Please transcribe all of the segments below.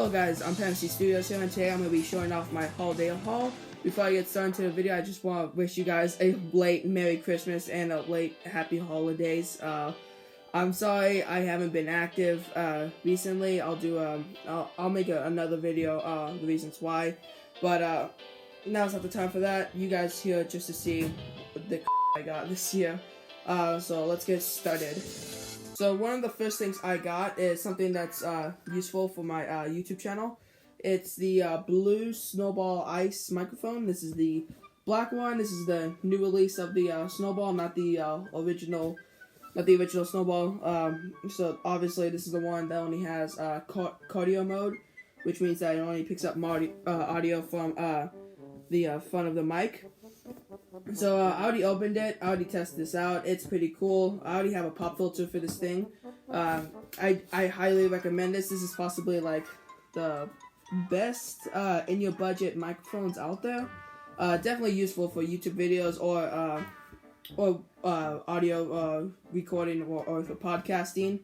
Hello guys, I'm Fantasy Studios here, and today I'm going to be showing off my holiday haul. Before I get started into the video, I just want to wish you guys a late Merry Christmas and a late Happy Holidays. I'm sorry I haven't been active recently. I'll make another video, the reasons why, but now's not the time for that. You guys here just to see the I got this year. So let's get started. So one of the first things I got is something that's useful for my YouTube channel. It's the Blue Snowball Ice microphone. This is the black one. This is the new release of the Snowball, not the original Snowball. So obviously this is the one that only has cardio mode, which means that it only picks up audio from the front of the mic. So I already opened it. I already tested this out. It's pretty cool. I already have a pop filter for this thing. I highly recommend this. This is possibly like the best in your budget microphones out there. Definitely useful for YouTube videos or audio recording or for podcasting,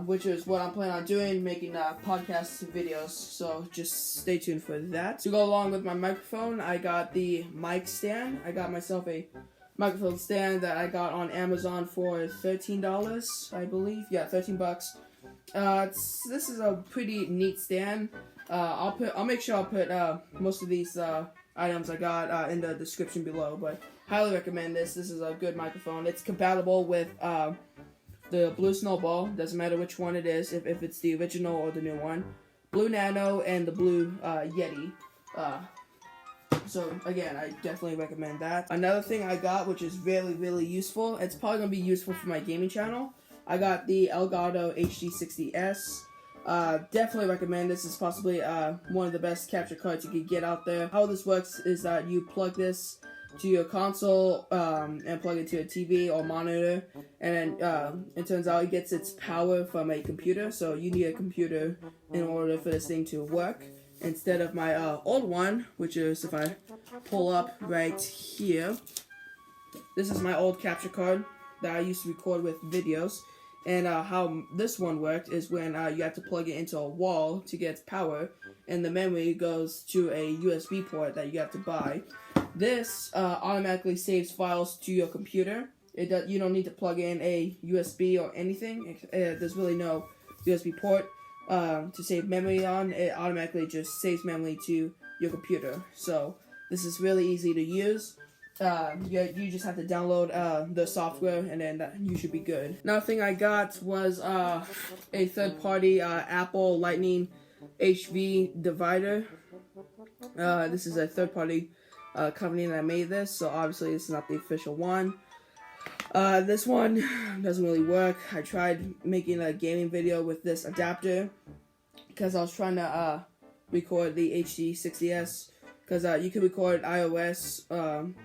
which is what I'm planning on doing, making podcast videos. So just stay tuned for that. To go along with my microphone, I got the mic stand. I got myself a microphone stand that I got on Amazon for $13, I believe. Yeah, $13. This is a pretty neat stand. I'll make sure I'll put most of these items I got in the description below, but highly recommend this. This is a good microphone. It's compatible with the Blue Snowball. Doesn't matter which one it is, if it's the original or the new one. Blue Nano and the Blue Yeti. So again, I definitely recommend that. Another thing I got, which is really useful, it's probably going to be useful for my gaming channel. I got the Elgato HD60S. Definitely recommend this. Is possibly one of the best capture cards you could get out there. How this works is that you plug this to your console and plug it to a TV or monitor, and it turns out it gets its power from a computer. So you need a computer in order for this thing to work, instead of my old one, which is, if I pull up right here, this is my old capture card that I used to record with videos. And how this one worked is when you have to plug it into a wall to get its power, and the memory goes to a USB port that you have to buy. This automatically saves files to your computer. You don't need to plug in a USB or anything. There's really no USB port to save memory on. It automatically just saves memory to your computer. So this is really easy to use. You just have to download the software, and then you should be good. Another thing I got was a third-party Apple Lightning HV divider. This is a third-party company that made this, so obviously this is not the official one. This one doesn't really work. I tried making a gaming video with this adapter because I was trying to record the HD60S. Because you can record iOS,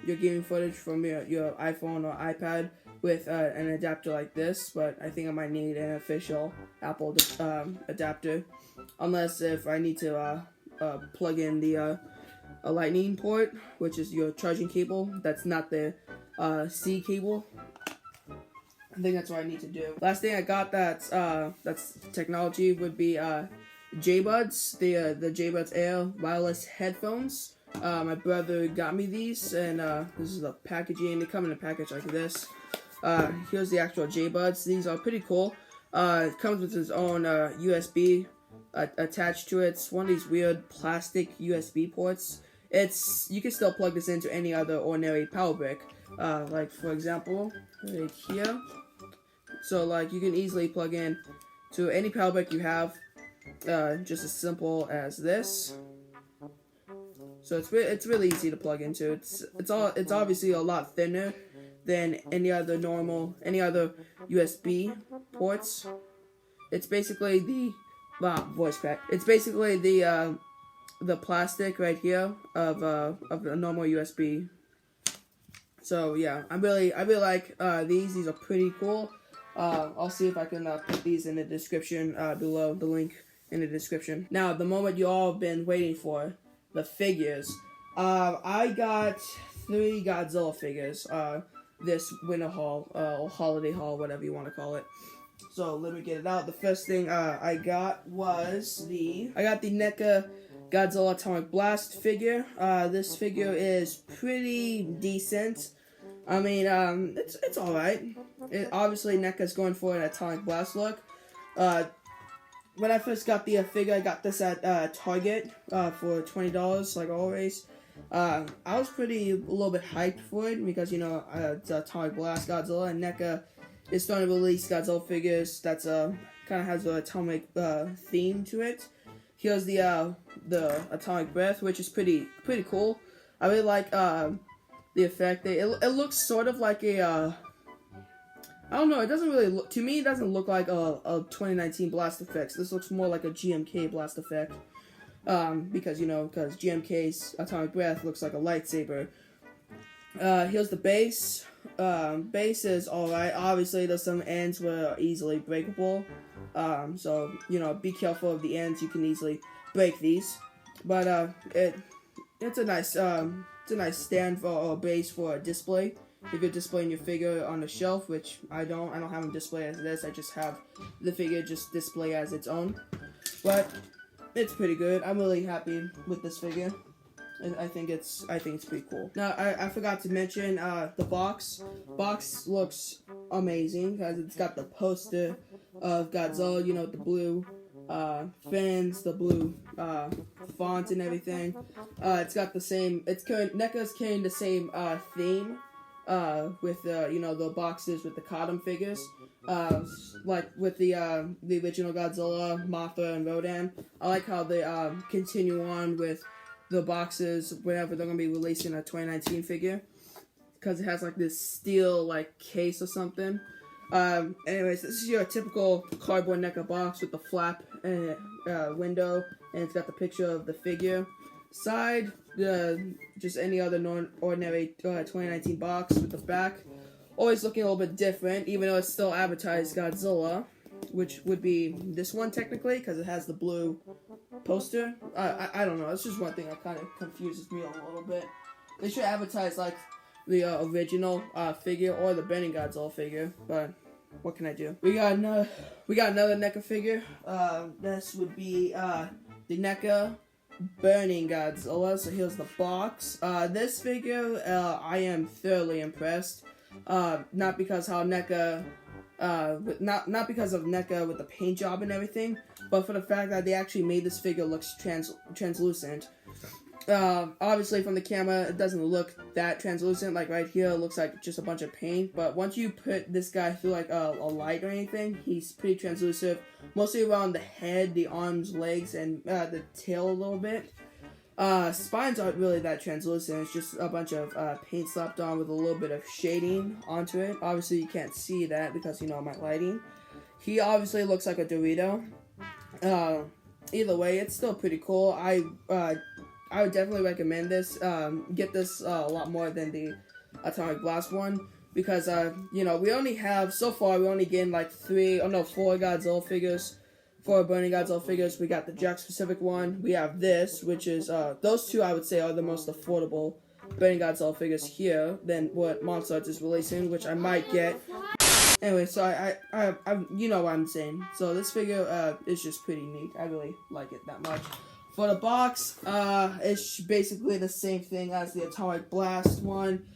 your gaming footage from your iPhone or iPad with an adapter like this, but I think I might need an official Apple adapter, unless if I need to plug in the a lightning port, which is your charging cable. That's not the C cable. I think that's what I need to do. Last thing I got that's technology would be JBuds, the JBuds Air wireless headphones. My brother got me these, and this is the packaging. They come in a package like this. Here's the actual JBuds. These are pretty cool. It comes with its own USB attached to it. It's one of these weird plastic USB ports. You can still plug this into any other ordinary power brick. Like for example, right here. So like you can easily plug in to any power brick you have. Just as simple as this. So it's really easy to plug into. It's obviously a lot thinner than any other USB ports. It's basically the voice crack. It's basically the plastic right here of a normal USB. So yeah, I really like these. These are pretty cool. I'll see if I can put these in the description below, the link in the description. Now, the moment you all have been waiting for, the figures. I got 3 Godzilla figures this winter haul, or holiday haul, whatever you want to call it. So let me get it out. The first thing I got was the NECA Godzilla Atomic Blast figure. This figure is pretty decent. I mean, it's all right. Obviously, NECA's going for an Atomic Blast look. When I first got the figure, I got this at Target for $20, like always. I was a little bit hyped for it because, you know, it's Atomic Blast Godzilla, and NECA is starting to release Godzilla figures that's kind of has an atomic theme to it. Here's the Atomic Breath, which is pretty cool. I really like the effect. It looks sort of like a I don't know. It doesn't really look, to me. It doesn't look like a 2019 Blast Effects. This looks more like a GMK Blast Effect, because GMK's Atomic Breath looks like a lightsaber. Here's the base. Base is alright. Obviously, there's some ends where are easily breakable. So be careful of the ends. You can easily break these. But it's a nice stand or base for a display. If you're displaying your figure on a shelf, which I don't have them display as this. I just have the figure just display as its own. But it's pretty good. I'm really happy with this figure. And I think it's pretty cool. Now I forgot to mention the box. Box looks amazing because it's got the poster of Godzilla. You know, the blue fins, the blue font and everything. It's got the same. NECA's carrying the same theme. With the boxes with the Kadam figures, like with the original Godzilla, Mothra, and Rodan. I like how they continue on with the boxes whenever they're gonna be releasing a 2019 figure, because it has like this steel like case or something. Anyways, this is your typical cardboard NECA box with the flap and window, and it's got the picture of the figure. Side, just any other ordinary 2019 box with the back. Always looking a little bit different, even though it's still advertised Godzilla, which would be this one technically, because it has the blue poster. I don't know, it's just one thing that kind of confuses me a little bit. They should advertise like the original figure or the Burning Godzilla figure, but what can I do? We got another NECA figure. This would be the NECA Burning Godzilla. So here's the box. This figure, I am thoroughly impressed. Not because how NECA, not because of NECA with the paint job and everything, but for the fact that they actually made this figure look translucent. Obviously from the camera it doesn't look that translucent. Like right here it looks like just a bunch of paint, but once you put this guy through like a light or anything, he's pretty translucent, mostly around the head, the arms, legs, and the tail a little bit. Spines aren't really that translucent. It's just a bunch of paint slapped on with a little bit of shading onto it. Obviously you can't see that because my lighting. He obviously looks like a Dorito. Either way, it's still pretty cool. I would definitely recommend this. Get this a lot more than the Atomic Blast one, because we only have so far. We only getting like 4 Godzilla figures, 4 Burning Godzilla figures. We got the Jakks Pacific one. We have this, which is those two I would say are the most affordable Burning Godzilla figures here than what Monster Arts is releasing, which I might get. Anyway, so I you know what I'm saying. So this figure is just pretty neat. I really like it that much. For the box, it's basically the same thing as the Atomic Blast one,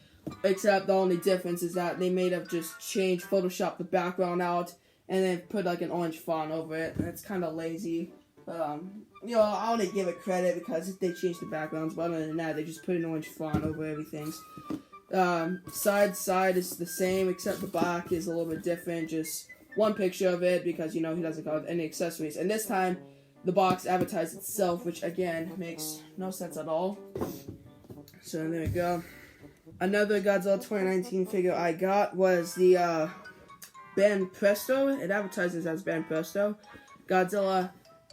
except the only difference is that they may have just photoshopped the background out, and then put like an orange font over it, and it's kind of lazy. I only give it credit because they changed the backgrounds, but other than that, they just put an orange font over everything. Side is the same, except the back is a little bit different, just one picture of it, because he doesn't have any accessories, and this time, the box advertised itself, which again makes no sense at all. So there we go. Another Godzilla 2019 figure I got was the Banpresto. It advertises as Banpresto. Godzilla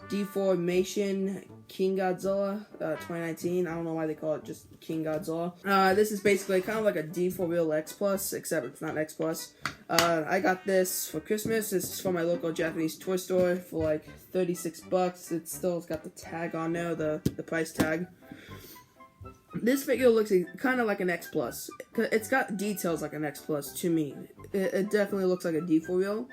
Deformation King Godzilla 2019. I don't know why they call it just King Godzilla. This is basically kind of like a D4 X Plus, except it's not X Plus. I got this for Christmas. This is from my local Japanese toy store for like $36. It's got the tag on there, the price tag. This figure looks kind of like an X Plus. It's got details like an X Plus to me. It definitely looks like a D4 wheel.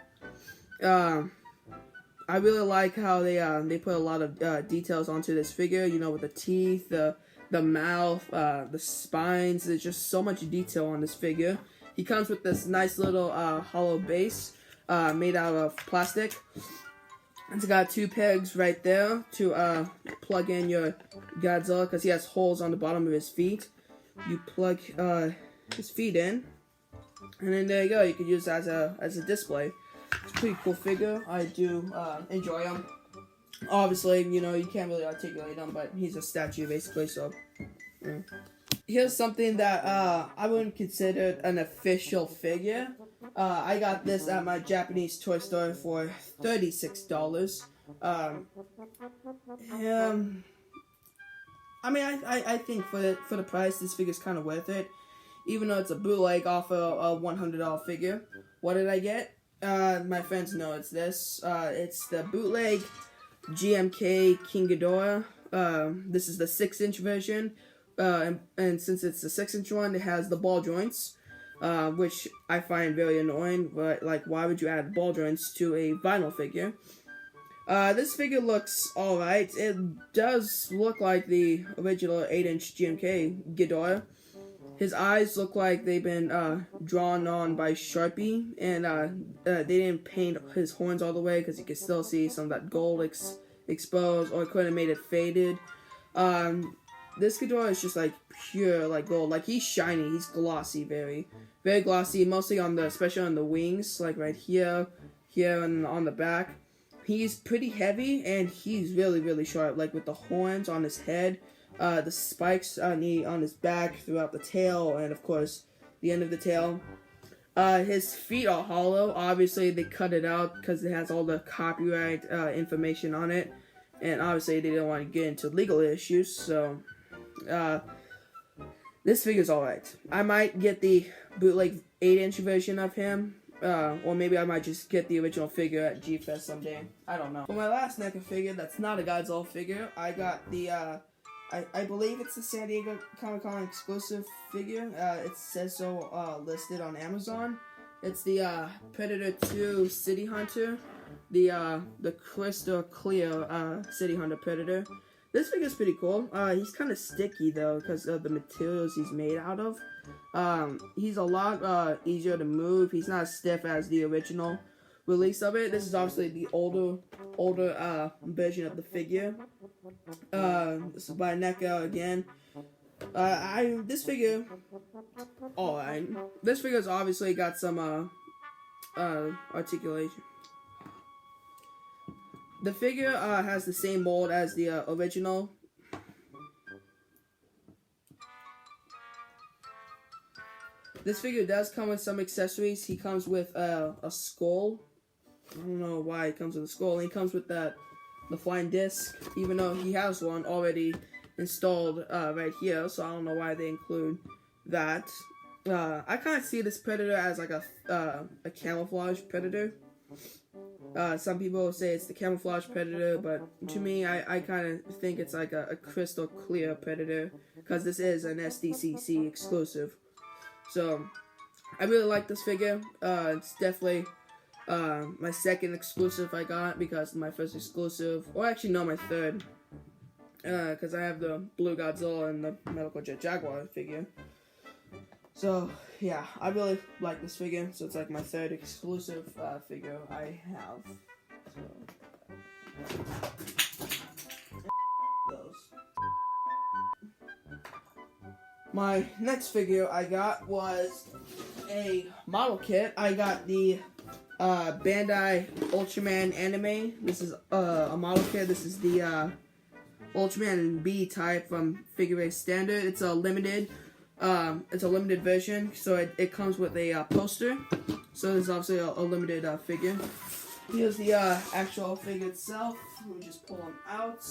I really like how they put a lot of details onto this figure. You know, with the teeth, the mouth, the spines. There's just so much detail on this figure. He comes with this nice little hollow base made out of plastic. It's got two pegs right there to plug in your Godzilla, because he has holes on the bottom of his feet. You plug his feet in, and then there you go. You could use it as a display. It's a pretty cool figure. I do enjoy him. Obviously, you know, you can't really articulate him, but he's a statue basically, so yeah. Here's something that I wouldn't consider an official figure. I got this at my Japanese toy store for $36. I mean, I think for the price, this figure's kind of worth it, even though it's a bootleg off a $100 figure. What did I get? My friends know it's this. It's the bootleg GMK King Ghidorah. This is the 6-inch version, and since it's the 6-inch one, it has the ball joints, which I find very annoying. But like, why would you add ball joints to a vinyl figure? This figure looks alright. It does look like the original 8-inch GMK Ghidorah. His eyes look like they've been drawn on by Sharpie, and they didn't paint his horns all the way because you can still see some of that gold exposed, or it could have made it faded. This Ghidorah is just like pure like gold. Like, he's shiny, he's glossy, very glossy, mostly especially on the wings, like right here, and on the back. He's pretty heavy, and he's really sharp, like with the horns on his head. The spikes on his back, throughout the tail, and of course the end of the tail. His feet are hollow. Obviously they cut it out because it has all the copyright information on it, and obviously they didn't want to get into legal issues. So this figure's alright. I might get the bootleg 8-inch version of him, or maybe I might just get the original figure at G-Fest someday. I don't know. For my last NECA figure that's not a Godzilla figure, I got the I believe it's a San Diego Comic-Con exclusive figure. It says so listed on Amazon. It's the Predator 2 City Hunter, the crystal clear City Hunter Predator. This figure's pretty cool. He's kind of sticky though because of the materials he's made out of. He's a lot easier to move. He's not as stiff as the original release of it. This is obviously the older version of the figure. This is by NECA again. This figure, alright. This figure's obviously got some articulation. The figure has the same mold as the original. This figure does come with some accessories. He comes with a skull. I don't know why he comes with a skull. He comes with the flying disc, even though he has one already installed right here, so I don't know why they include that. I kind of see this Predator as like a camouflage Predator. Some people say it's the camouflage Predator, but to me, I kind of think it's like a crystal clear Predator, because this is an SDCC exclusive. So, I really like this figure. It's definitely my second exclusive I got, because my first exclusive, or actually no, my third, because I have the Blue Godzilla and the Medical Jet Jaguar figure. So yeah, I really like this figure, so it's like my third exclusive figure I have. So. My next figure I got was a model kit. I got the Bandai Ultraman anime. This is a model kit. This is the Ultraman B type from Figure Race Standard. It's a limited version, so it comes with a poster. So this is obviously a limited figure. Here's the actual figure itself. Let me just pull him out.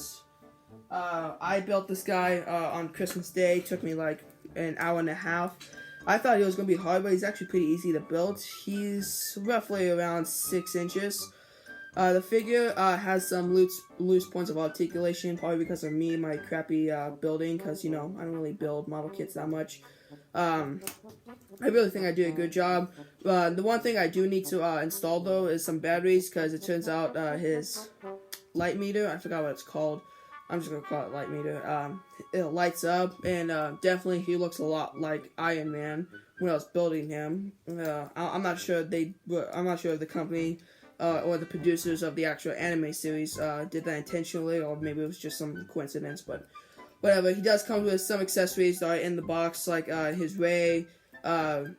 I built this guy on Christmas Day. It took me like an hour and a half. I thought he was going to be hard, but he's actually pretty easy to build. He's roughly around 6 inches. The figure has some loose points of articulation, probably because of me, my crappy building, because, you know, I don't really build model kits that much. I really think I do a good job. The one thing I do need to install though is some batteries, because it turns out his light meter, I forgot what it's called. I'm just gonna call it light meter. It lights up, and definitely he looks a lot like Iron Man when I was building him. I'm not sure I'm not sure if the company or the producers of the actual anime series did that intentionally, or maybe it was just some coincidence. But whatever. He does come with some accessories that are in the box, like his ray,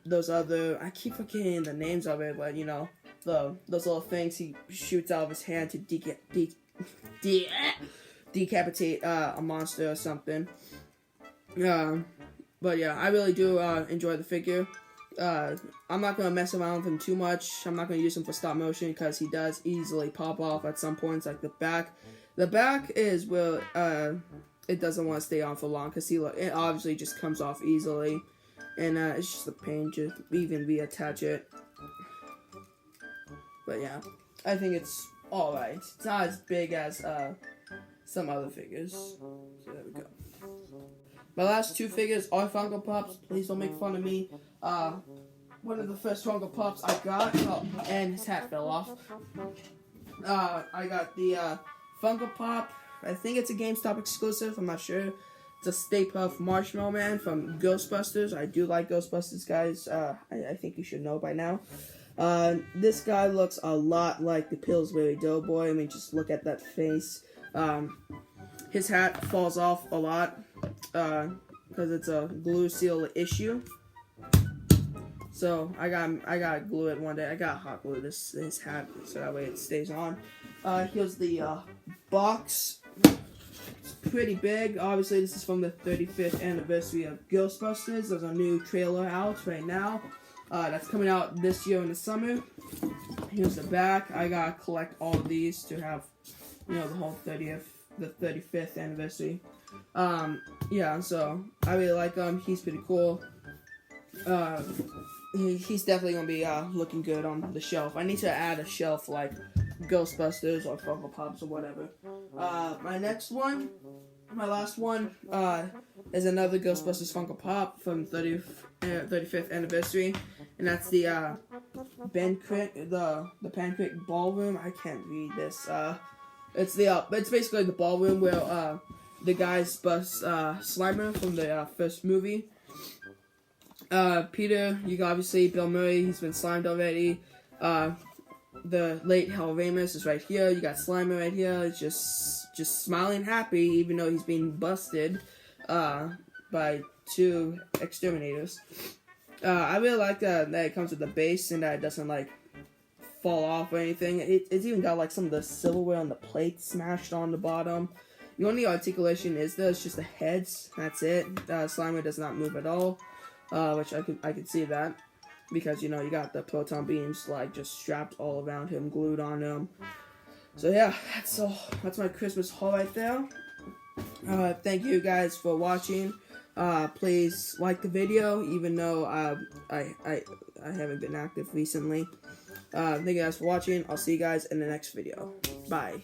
those other, I keep forgetting the names of it, but you know, those little things he shoots out of his hand to decapitate a monster or something. But yeah, I really do enjoy the figure. I'm not going to mess around with him too much. I'm not going to use him for stop motion, because he does easily pop off at some points, like the back. The back is where it doesn't want to stay on for long, because it obviously just comes off easily. And it's just a pain to even reattach it. But yeah, I think it's alright. It's not as big as some other figures. So there we go. My last two figures are Funko Pops. Please don't make fun of me. One of the first Funko Pops I got, and his hat fell off. I got the Funko Pop. I think it's a GameStop exclusive. I'm not sure. It's a Stay Puft Marshmallow Man from Ghostbusters. I do like Ghostbusters, guys. I think you should know by now. This guy looks a lot like the Pillsbury Doughboy. I mean, just look at that face. His hat falls off a lot because it's a glue seal issue. So I gotta glue it one day. I gotta hot glue his hat so that way it stays on. Here's the box. It's pretty big. Obviously, this is from the 35th anniversary of Ghostbusters. There's a new trailer out right now. That's coming out this year in the summer. Here's the back. I gotta collect all of these to have, you know, the whole 35th anniversary. Yeah, so I really like him. He's pretty cool. He's definitely gonna be looking good on the shelf. I need to add a shelf like Ghostbusters or Funko Pops or whatever. My last one, is another Ghostbusters Funko Pop from 35th anniversary, and that's the Banquet, the Pancake Ballroom. I can't read this. It's basically the ballroom where the guys bust Slimer from the first movie. Peter, you got obviously Bill Murray. He's been slimed already. The late Hal Ramis is right here. You got Slimer right here. It's just smiling happy, even though he's being busted by two exterminators. I really like that it comes with the base and that it doesn't like fall off or anything. It's even got like some of the silverware on the plate smashed on the bottom. The only articulation is it's just the heads. That's it. Slimer does not move at all, which I could see that. Because, you know, you got the proton beams, like, just strapped all around him, glued on him. So, yeah, that's my Christmas haul right there. Thank you guys for watching. Please like the video, even though I haven't been active recently. Thank you guys for watching. I'll see you guys in the next video. Bye.